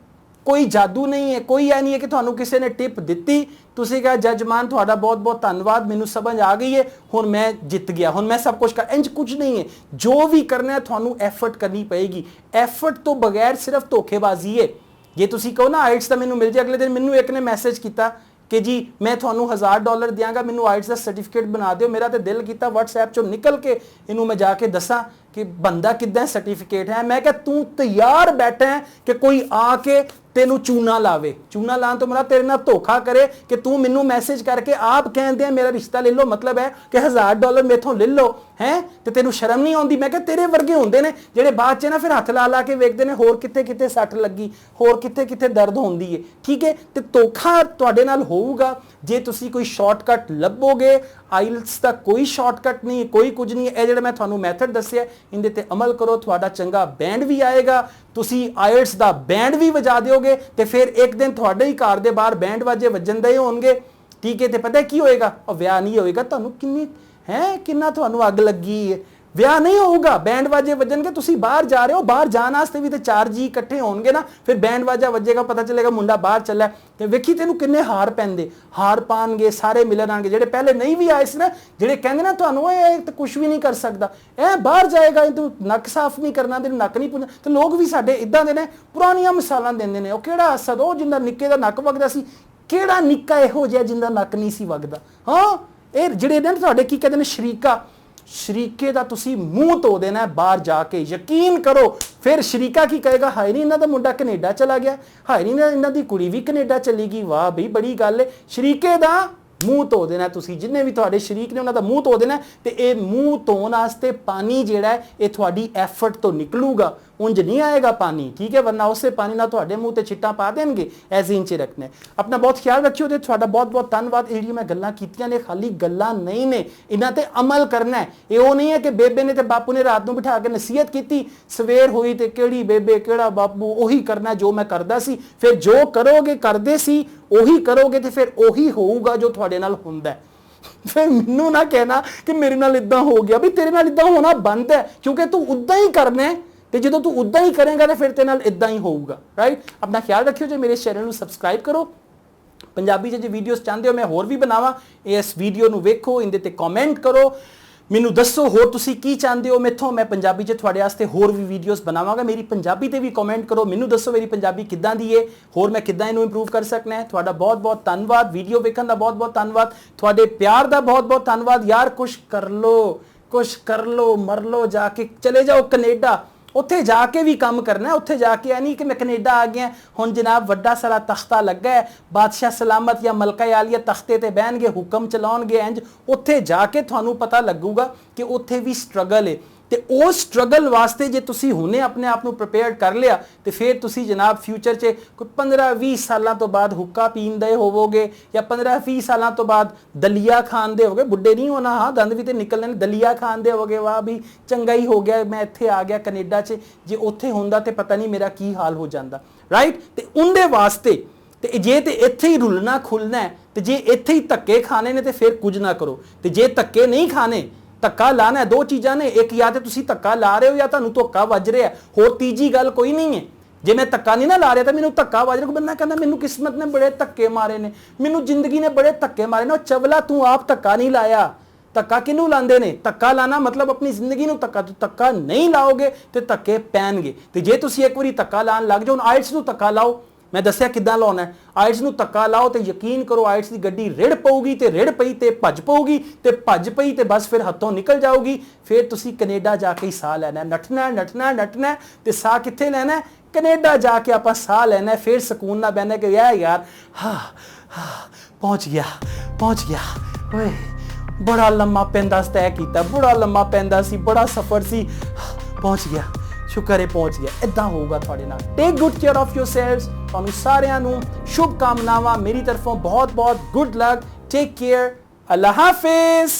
कोई जादू नहीं है, कोई ऐ नहीं है कि तुहानूं किसी ने टिप दित्ती तुसीं कहा जजमान तुहाडा बहुत बहुत धन्नवाद, मैनूं समझ आ गई है, हुण मैं जित गया, हुण मैं सब कुछ कर। इंज कुछ नहीं है। जो भी करना है तुहानूं एफर्ट करनी पएगी। एफर्ट तो बगैर सिर्फ धोखेबाजी है। जे तुसीं कहो ना आइट्स दा मैनूं मिल जाए, अगले दिन मैनूं एक ने मैसेज किया कि जी मैं थानू $1000 देंगा, मैनू आइट्स का सर्टिफिकेट बना दो। मेरा तो दिल किया WhatsApp चो निकल के इनू मैं जाके दसा कि बंदा किदा सर्टिफिकेट है। मैं क्या तू तैयार बैठा है कि कोई आके तेनू चूना लावे। चूना लाने तो मेरा तेरे नाल धोखा करे कि तू मैनू मैसेज करके आप कहते हैं मेरा रिश्ता ले लो, मतलब है कि $1000 मेथों ले लो हैं, तो तेनू शर्म नहीं आती। मैं क्या तेरे वर्गे होंदे ने जेड़े बाद च ना फिर हथ ला ला के वेखदे ने होर कित्थे कित्थे सट लगी, होर कित्थे कित्थे दर्द होंदी है। ठीक है, तो धोखा तुहाडे नाल होऊगा जे तुसी कोई शॉर्टकट लभोगे। आइल्स का कोई शॉर्टकट नहीं, कोई कुछ नहीं है। जिहड़ा मैं तुहानू मैथड दस्सिया इहदे ते अमल करो, तुहाडा चंगा बैंड भी आएगा, तुसी आइल्स दा बैंड भी वजा दोगे, तो फिर एक दिन तुहाडे ही घर दे बाहर बैंड वाजे वजन दे होणगे। ठीक है, तो पता की होएगा, और विआह नहीं होएगा। तुहानू किन्नी है किन्ना तुहानू अग लगी है, विआह नहीं होगा, बैंड वाजे वजनगे। तुसी बाहर जा रहे हो, बाहर जाने वास्ते भी तो 4 जी इकट्ठे होणगे ना, फिर बैंड वाजा वजेगा, पता चलेगा मुंडा बाहर चला। तो वेखी तेनू किन्ने हार पैंदे, हार पाणगे, सारे मिलन आएंगे। जेडे पहले नहीं भी आए सी ना, जेडे कहंदे ना तुहानू ये तो कुछ भी नहीं कर सकता, ए बाहर जाएगा, तू नक साफ नहीं करना, तेनू नक नहीं पुंजना। तो लोग भी साडे इदां दे ने, पुरानियां मिसालां दिंदे ने। ओ किहड़ा असद ओ जिंदा निक्के दा नक वगदा सी, किहड़ा निक्का इहो जिहा जिंदा नक नहीं सी वगदा। हाँ ਇਹ ਜਿਹੜੇ ਨੇ ਤੁਹਾਡੇ ਕੀ ਕਹਿੰਦੇ ਨੇ ਸ਼ਰੀਕਾ, ਸ਼ਰੀਕੇ ਦਾ ਤੁਸੀਂ ਮੂੰਹ ਧੋ ਦੇਣਾ ਬਾਹਰ ਜਾ ਕੇ। ਯਕੀਨ ਕਰੋ ਫਿਰ ਸ਼ਰੀਕਾ ਕੀ ਕਹੇਗਾ, ਹਾਏ ਨਹੀਂ ਇਹਨਾਂ ਦਾ ਮੁੰਡਾ ਕੈਨੇਡਾ ਚਲਾ ਗਿਆ, ਹਾਏ ਨਹੀਂ ਇਹਨਾਂ ਦੀ ਕੁੜੀ ਵੀ ਕੈਨੇਡਾ ਚਲੀ ਗਈ, ਵਾਹ ਬਈ ਬੜੀ ਗੱਲ ਹੈ। ਸ਼ਰੀਕੇ ਦਾ ਮੂੰਹ ਧੋ ਦੇਣਾ ਤੁਸੀਂ, ਜਿੰਨੇ ਵੀ ਤੁਹਾਡੇ ਸ਼ਰੀਕ ਨੇ ਉਹਨਾਂ ਦਾ ਮੂੰਹ ਧੋ ਦੇਣਾ। ਤੇ ਇਹ ਮੂੰਹ ਧੋਣ ਵਾਸਤੇ ਪਾਣੀ ਜਿਹੜਾ ਹੈ ਇਹ ਤੁਹਾਡੀ ਐਫਰਟ ਤੋਂ ਨਿਕਲੂਗਾ। ਉਂਝ ਨਹੀਂ ਆਏਗਾ ਪਾਣੀ, ਠੀਕ ਹੈ, ਵਰਨਾ ਉਸੇ ਪਾਣੀ ਨਾਲ ਤੁਹਾਡੇ ਮੂੰਹ ਤੇ ਛਿੱਟਾਂ ਪਾ ਦੇਣਗੇ। ਐਸੇ ਇੰਚ ਰੱਖਣਾ ਹੈ। ਆਪਣਾ ਬਹੁਤ ਖਿਆਲ ਰੱਖਿਓ ਤੇ ਤੁਹਾਡਾ ਬਹੁਤ ਬਹੁਤ ਧੰਨਵਾਦ। ਜਿਹੜੀ ਮੈਂ ਗੱਲਾਂ ਕੀਤੀਆਂ ਨੇ ਖਾਲੀ ਗੱਲਾਂ ਨਹੀਂ ਨੇ, ਇਹਨਾਂ ਤੇ ਅਮਲ ਕਰਨਾ ਹੈ। ਇਹ ਉਹ ਨਹੀਂ ਹੈ ਕਿ ਬੇਬੇ ਨੇ ਤੇ ਬਾਪੂ ਨੇ ਰਾਤ ਨੂੰ ਬਿਠਾ ਕੇ ਨਸੀਹਤ ਕੀਤੀ, ਸਵੇਰ ਹੋਈ ਤੇ ਕਿਹੜੀ ਬੇਬੇ ਕਿਹੜਾ ਬਾਪੂ, ਉਹੀ ਕਰਨਾ ਜੋ ਮੈਂ ਕਰਦਾ ਸੀ। ਫਿਰ ਜੋ ਕਰੋਗੇ, ਕਰਦੇ ਸੀ ਉਹੀ ਕਰੋਗੇ ਤੇ ਫਿਰ ਉਹੀ ਹੋਊਗਾ ਜੋ ਤੁਹਾਡੇ ਨਾਲ ਹੁੰਦਾ ਹੈ। ਫਿਰ ਮੈਨੂੰ ਨਾ ਕਹਿਣਾ ਕਿ ਮੇਰੇ ਨਾਲ ਇਦਾਂ ਹੋ ਗਿਆ, ਵੀ ਤੇਰੇ ਨਾਲ ਇਦਾਂ ਹੋਣਾ ਬੰਦ ਹੈ, ਕਿਉਂਕਿ ਤੂੰ ਉਦਾਂ ਹੀ ਕਰਨਾ ਹੈ ਤੇ ਜਦੋਂ ਤੂੰ ਉਦਾਂ ਹੀ ਕਰੇਗਾ ਤੇ ਫਿਰ ਤੇਰੇ ਨਾਲ ਇਦਾਂ ਹੀ ਹੋਊਗਾ, ਰਾਈਟ। ਆਪਣਾ ਖਿਆਲ ਰੱਖਿਓ ਜੀ। ਮੇਰੇ ਚੈਨਲ ਨੂੰ ਸਬਸਕ੍ਰਾਈਬ ਕਰੋ। ਪੰਜਾਬੀ 'ਚ ਜੇ ਵੀਡੀਓਜ਼ ਚਾਹੁੰਦੇ ਹੋ ਮੈਂ ਹੋਰ ਵੀ ਬਣਾਵਾਂ, ਇਸ ਵੀਡੀਓ ਨੂੰ ਵੇਖੋ, ਇਹਦੇ ਤੇ ਕਮੈਂਟ ਕਰੋ, ਮੈਨੂੰ ਦੱਸੋ ਹੋਰ ਤੁਸੀਂ ਕੀ ਚਾਹੁੰਦੇ ਹੋ ਮੈਥੋਂ। ਮੈਂ ਪੰਜਾਬੀ 'ਚ ਤੁਹਾਡੇ ਵਾਸਤੇ ਹੋਰ ਵੀ ਵੀਡੀਓਜ਼ ਬਣਾਵਾਂਗਾ। ਮੇਰੀ ਪੰਜਾਬੀ ਤੇ ਵੀ ਕਮੈਂਟ ਕਰੋ, ਮੈਨੂੰ ਦੱਸੋ ਮੇਰੀ ਪੰਜਾਬੀ ਕਿੱਦਾਂ ਦੀ ਹੈ, ਹੋਰ ਮੈਂ ਕਿੱਦਾਂ ਇਹਨੂੰ ਇੰਪਰੂਵ ਕਰ ਸਕਣਾ ਹੈ। ਤੁਹਾਡਾ ਬਹੁਤ ਬਹੁਤ ਧੰਨਵਾਦ। ਵੀਡੀਓ ਵੇਖਣ ਦਾ ਬਹੁਤ ਬਹੁਤ ਧੰਨਵਾਦ। ਤੁਹਾਡੇ ਪਿਆਰ ਦਾ ਬਹੁਤ ਬਹੁਤ ਧੰਨਵਾਦ। ਯਾਰ ਕੁਛ ਕਰ ਲੋ, ਮਰ ਲੋ, ਜਾ ਕੇ ਚਲੇ ਜਾਓ ਕੈਨੇਡਾ, ਉੱਥੇ ਜਾ ਕੇ ਵੀ ਕੰਮ ਕਰਨਾ। ਉੱਥੇ ਜਾ ਕੇ ਇਹ ਨਹੀਂ ਕਿ ਮੈਂ ਕੈਨੇਡਾ ਆ ਗਿਆ ਹੁਣ ਜਨਾਬ ਵੱਡਾ ਸਾਰਾ ਤਖਤਾ ਲੱਗਾ ਹੈ, ਬਾਦਸ਼ਾਹ ਸਲਾਮਤ ਜਾਂ ਮਲਕਾ ਆਲੀਆ ਤਖਤੇ ਤੇ ਬਹਿਣਗੇ, ਹੁਕਮ ਚਲਾਉਣਗੇ ਇੰਜ। ਉੱਥੇ ਜਾ ਕੇ ਤੁਹਾਨੂੰ ਪਤਾ ਲੱਗੂਗਾ ਕਿ ਉੱਥੇ ਵੀ ਸਟਰਗਲ ਹੈ। ਤੇ ਉਹ ਸਟਰਗਲ ਵਾਸਤੇ ਜੇ ਤੁਸੀਂ ਹੁਣੇ ਆਪਣੇ ਆਪ ਨੂੰ ਪ੍ਰਿਪੇਅਰ ਕਰ ਲਿਆ ਤੇ ਫਿਰ ਤੁਸੀਂ ਜਨਾਬ ਫਿਊਚਰ 'ਚ ਕੋਈ 15-20 ਸਾਲਾਂ ਤੋਂ ਬਾਅਦ ਹੁੱਕਾ ਪੀਂਦੇ ਹੋਵੋਗੇ ਜਾਂ 15-20 ਸਾਲਾਂ ਤੋਂ ਬਾਅਦ ਦਲੀਆ ਖਾਂਦੇ ਹੋਗੇ। ਬੁੱਢੇ ਨਹੀਂ ਹੋਣਾ, ਹਾਂ ਦੰਦ ਵੀ ਤੇ ਨਿਕਲਣੇ, ਦਲੀਆ ਖਾਂਦੇ ਹੋਗੇ। ਵਾਹ ਵੀ ਚੰਗਾ ਹੀ ਹੋ ਗਿਆ ਮੈਂ ਇੱਥੇ ਆ ਗਿਆ ਕੈਨੇਡਾ 'ਚ, ਜੇ ਉੱਥੇ ਹੁੰਦਾ ਤੇ ਪਤਾ ਨਹੀਂ ਮੇਰਾ ਕੀ ਹਾਲ ਹੋ ਜਾਂਦਾ, ਰਾਈਟ। ਤੇ ਉਹਦੇ ਵਾਸਤੇ ਤੇ ਜੇ ਤੇ ਇੱਥੇ ਹੀ ਰੁਲਣਾ ਖੁੱਲਣਾ ਹੈ ਤੇ ਜੇ ਇੱਥੇ ਹੀ ਧੱਕੇ ਖਾਣੇ ਨੇ ਤੇ ਫਿਰ ਕੁਝ ਨਾ ਕਰੋ। ਤੇ ਜੇ ਧੱਕੇ ਨਹੀਂ ਖਾਣੇ, ਧੱਕਾ ਲਾਣਾ, ਦੋ ਚੀਜ਼ਾਂ ਨੇ, ਇੱਕ ਜਾਂ ਤੇ ਤੁਸੀਂ ਧੱਕਾ ਲਾ ਰਹੇ ਹੋ ਜਾਂ ਤੁਹਾਨੂੰ ਧੋਖਾ ਵੱਜ ਰਿਹਾ, ਹੋਰ ਤੀਜੀ ਗੱਲ ਕੋਈ ਨਹੀਂ ਹੈ। ਜੇ ਮੈਂ ਧੱਕਾ ਨਹੀਂ ਨਾ ਲਾ ਰਿਹਾ ਤਾਂ ਮੈਨੂੰ ਧੱਕਾ ਵੱਜ ਰਿਹਾ। ਬੰਦਾ ਕਹਿੰਦਾ ਮੈਨੂੰ ਕਿਸਮਤ ਨੇ ਬੜੇ ਧੱਕੇ ਮਾਰੇ ਨੇ, ਮੈਨੂੰ ਜ਼ਿੰਦਗੀ ਨੇ ਬੜੇ ਧੱਕੇ ਮਾਰੇ ਨੇ। ਉਹ ਚਵਲਾ ਤੂੰ ਆਪ ਧੱਕਾ ਨਹੀਂ ਲਾਇਆ। ਧੱਕਾ ਕਿਹਨੂੰ ਲਾਉਂਦੇ ਨੇ? ਧੱਕਾ ਲਾਣਾ ਮਤਲਬ ਆਪਣੀ ਜ਼ਿੰਦਗੀ ਨੂੰ ਧੱਕਾ ਨਹੀਂ ਲਾਓਗੇ ਤੇ ਧੱਕੇ ਪੈਣਗੇ। ਤੇ ਜੇ ਤੁਸੀਂ ਇੱਕ ਵਾਰੀ ਧੱਕਾ ਲਾਣ ਲੱਗ ਜਾਓ, ਆਇਲਟਸ ਨੂੰ ਧੱਕਾ ਲਾਓ, ਮੈਂ ਦੱਸਿਆ ਕਿੱਦਾਂ ਲਾਉਣਾ ਹੈ। ਆਇਲਟਸ ਨੂੰ ਧੱਕਾ ਲਾਓ ਤੇ ਯਕੀਨ ਕਰੋ ਆਇਲਟਸ ਦੀ ਗੱਡੀ ਰਿੜ ਪਊਗੀ ਤੇ ਰਿੜ ਪਈ ਤੇ ਭੱਜ ਪਊਗੀ ਤੇ ਭੱਜ ਪਈ ਤੇ ਬਸ ਫਿਰ ਹੱਥੋਂ ਨਿਕਲ ਜਾਊਗੀ। ਫਿਰ ਤੁਸੀਂ ਕੈਨੇਡਾ ਜਾ ਕੇ ਹੀ ਸਾਹ ਲੈਣਾ, ਨੱਠਣਾ ਤੇ ਸਾਹ ਕਿੱਥੇ ਲੈਣਾ? ਕੈਨੇਡਾ ਜਾ ਕੇ ਆਪਾਂ ਸਾਹ ਲੈਣਾ। ਫਿਰ ਸਕੂਨ ਨਾਲ ਬਹਿਣਾ ਕਿ ਯਾਰ ਪਹੁੰਚ ਗਿਆ ਓਏ, ਬੜਾ ਲੰਮਾ ਪੈਂਦਾ ਤੈਅ ਕੀਤਾ, ਬੜਾ ਲੰਮਾ ਪੈਂਦਾ ਸੀ, ਬੜਾ ਸਫ਼ਰ ਸੀ, ਪਹੁੰਚ ਗਿਆ, ਸ਼ੁਕਰ ਹੈ ਪਹੁੰਚ ਗਿਆ। ਇਦਾਂ ਹੋਊਗਾ ਤੁਹਾਡੇ ਨਾਲ। ਟੇਕ ਗੁੱਡ ਕੇਅਰ ਆਫ ਯੋਰਸੈਲਵਸ। ਤੁਹਾਨੂੰ ਸਾਰਿਆਂ ਨੂੰ ਸ਼ੁਭ ਕਾਮਨਾਵਾਂ ਮੇਰੀ ਤਰਫੋਂ। ਬਹੁਤ ਬਹੁਤ ਗੁੱਡ ਲੱਕ। Take care. ਅੱਲਾ ਹਾਫਿਜ਼।